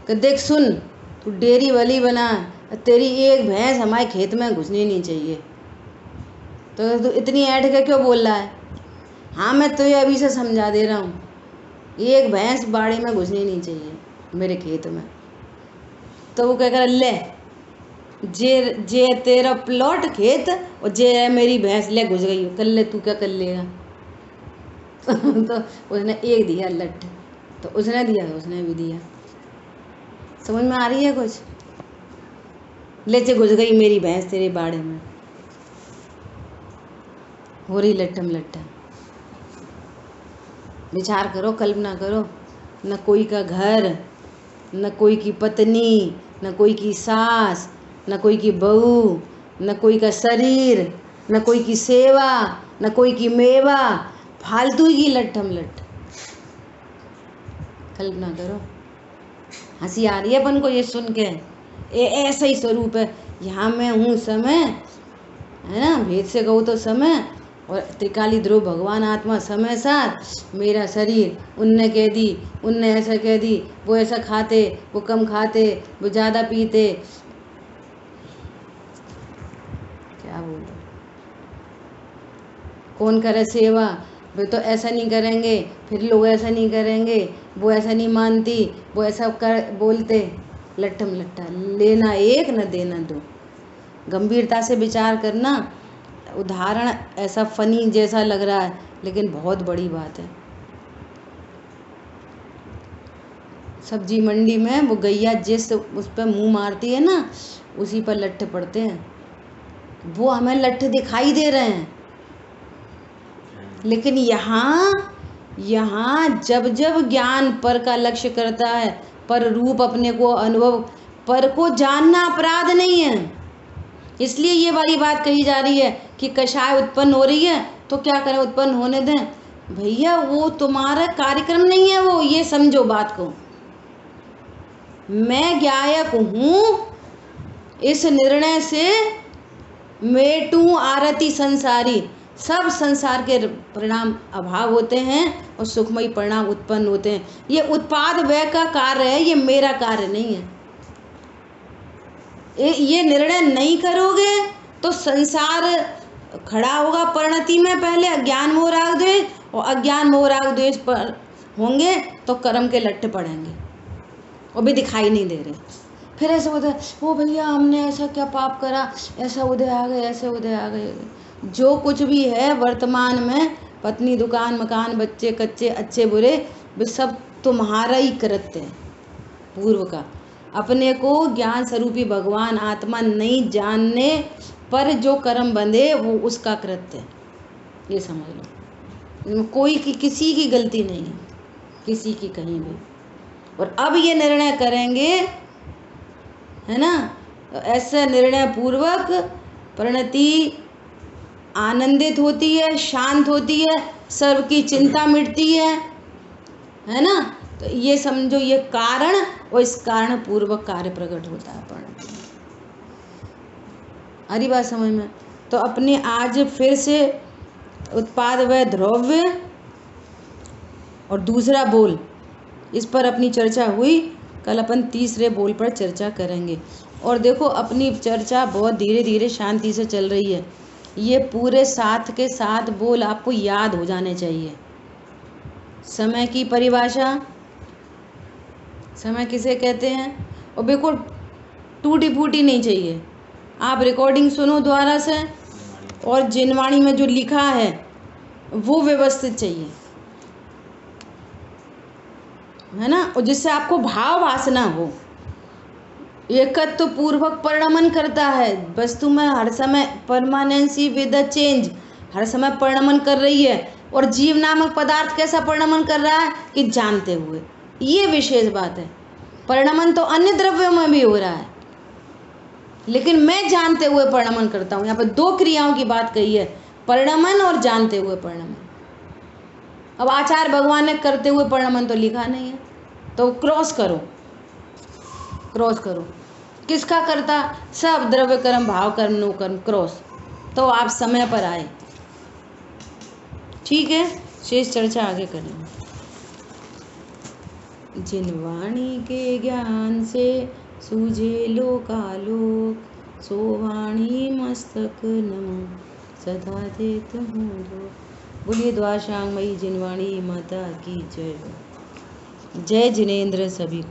कि देख सुन, तू डेयरी वाली बना, तेरी एक भैंस हमारे खेत में घुसनी नहीं चाहिए। तो तू इतनी ऐठ के क्यों बोल रहा है। हाँ मैं तुझे अभी से समझा दे रहा हूँ, एक भैंस बाड़े में घुसनी नहीं चाहिए मेरे खेत में। तो वो क्या कर, ले जे तेरा प्लॉट खेत और जे है मेरी भैंस, ले घुस गई कर ले, तू क्या कर लेगा। तो उसने एक दिया लठ, तो उसने दिया, उसने भी दिया। समझ में आ रही है कुछ? ले से घुस गई मेरी भैंस तेरे बाड़े में, हो रही लट्ठम लट्ठा। विचार करो, कल्पना करो, न कोई का घर, न कोई की पत्नी, न कोई की सास, न कोई की बहू, न कोई का शरीर, न कोई की सेवा, न कोई की मेवा, फालतू की लट्ठम लट्ठ। कल्पना करो, हंसी आ रही है अपन को ये सुन के। ऐसा ही स्वरूप है। यहाँ मैं हूँ समय, है ना, भेद से कहूँ तो समय, और त्रिकाली ध्रुव भगवान आत्मा समय साथ, मेरा शरीर। उनने कह दी, उनने ऐसा कह दी, वो ऐसा खाते, वो कम खाते, वो ज़्यादा पीते, क्या बोलो। कौन करे सेवा, वे तो ऐसा नहीं करेंगे, फिर लोग ऐसा नहीं करेंगे, वो ऐसा नहीं मानती, वो ऐसा कर बोलते। लट्ठम लट्ठा, लेना एक न देना दो। गंभीरता से विचार करना। उदाहरण ऐसा फनी जैसा लग रहा है, लेकिन बहुत बड़ी बात है। सब्जी मंडी में वो गैया जिस उस पर मुंह मारती है ना, उसी पर लट्ठे पड़ते हैं। वो हमें लट्ठे दिखाई दे रहे हैं, लेकिन यहाँ जब जब ज्ञान पर का लक्ष्य करता है, पर रूप अपने को अनुभव, पर को जानना अपराध नहीं है। इसलिए ये वाली बात कही जा रही है कि कषाय उत्पन्न हो रही है तो क्या करें, उत्पन्न होने दें। भैया वो तुम्हारा कार्यक्रम नहीं है, वो ये समझो बात को। मैं गायक हूँ इस निर्णय से, मेटू आरती संसारी। सब संसार के परिणाम अभाव होते हैं और सुखमयी परिणाम उत्पन्न होते हैं। ये उत्पाद व्यय का कार्य है, ये मेरा कार्य नहीं है। ये निर्णय नहीं करोगे तो संसार खड़ा होगा परिणति में। पहले अज्ञान मोह राग द्वेष, और अज्ञान मोह राग द्वेष पर होंगे तो कर्म के लट्ठे पड़ेंगे और भी दिखाई नहीं दे रहे। फिर ऐसा होता है, वो भैया हमने ऐसा क्या पाप करा, ऐसा उदय आ गए, ऐसे उदय आ गए। जो कुछ भी है वर्तमान में, पत्नी, दुकान, मकान, बच्चे कच्चे, अच्छे बुरे, वे सब तुम्हारा ही कृत्य है पूर्व का। अपने को ज्ञान स्वरूपी भगवान आत्मा नहीं जानने पर जो कर्म बंधे वो उसका कृत्य है, ये समझ लो। कोई की किसी की गलती नहीं है, किसी की कहीं भी। और अब ये निर्णय करेंगे, है ना, तो ऐसा निर्णय पूर्वक परिणति आनंदित होती है, शांत होती है, सर्व की चिंता मिटती है ना। तो ये समझो, ये कारण और इस कारण पूर्वक कार्य प्रकट होता है परिणति में। हरी बात समझ में? तो अपने आज फिर से उत्पाद व द्रव्य और दूसरा बोल, इस पर अपनी चर्चा हुई। कल अपन तीसरे बोल पर चर्चा करेंगे। और देखो अपनी चर्चा बहुत धीरे धीरे शांति से चल रही है। ये पूरे 7 के 7 बोल आपको याद हो जाने चाहिए। समय की परिभाषा, समय किसे कहते हैं, और बिल्कुल टूटी फूटी नहीं चाहिए। आप रिकॉर्डिंग सुनो दोबारा से, और जिनवाणी में जो लिखा है वो व्यवस्थित चाहिए, है ना, और जिससे आपको भाव वासना हो। एकत्व तो पूर्वक परिणमन करता है वस्तु में, हर समय परमानेंसी विद द चेंज, हर समय परिणमन कर रही है। और जीव नामक पदार्थ कैसा परिणमन कर रहा है कि जानते हुए, ये विशेष बात है। परिणमन तो अन्य द्रव्यों में भी हो रहा है, लेकिन मैं जानते हुए परिणमन करता हूँ। यहाँ पर 2 क्रियाओं की बात कही है, परिणमन और जानते हुए परिणमन। अब आचार्य भगवान ने करते हुए परिणमन तो लिखा नहीं है, तो क्रॉस करो, क्रॉस करो। किसका करता? सब द्रव्य कर्म, भाव कर्म, नो कर्म, क्रॉस। तो आप समय पर आए। ठीक है, शेष चर्चा आगे करेंगे। जिनवाणी के ज्ञान से सूझे लोकालोक, सो वाणी मस्तक नमो सदा देत हूँ दो। बोलिए द्वाशांगमयी जिनवाणी माता की जय। जय जिनेन्द्र सभी।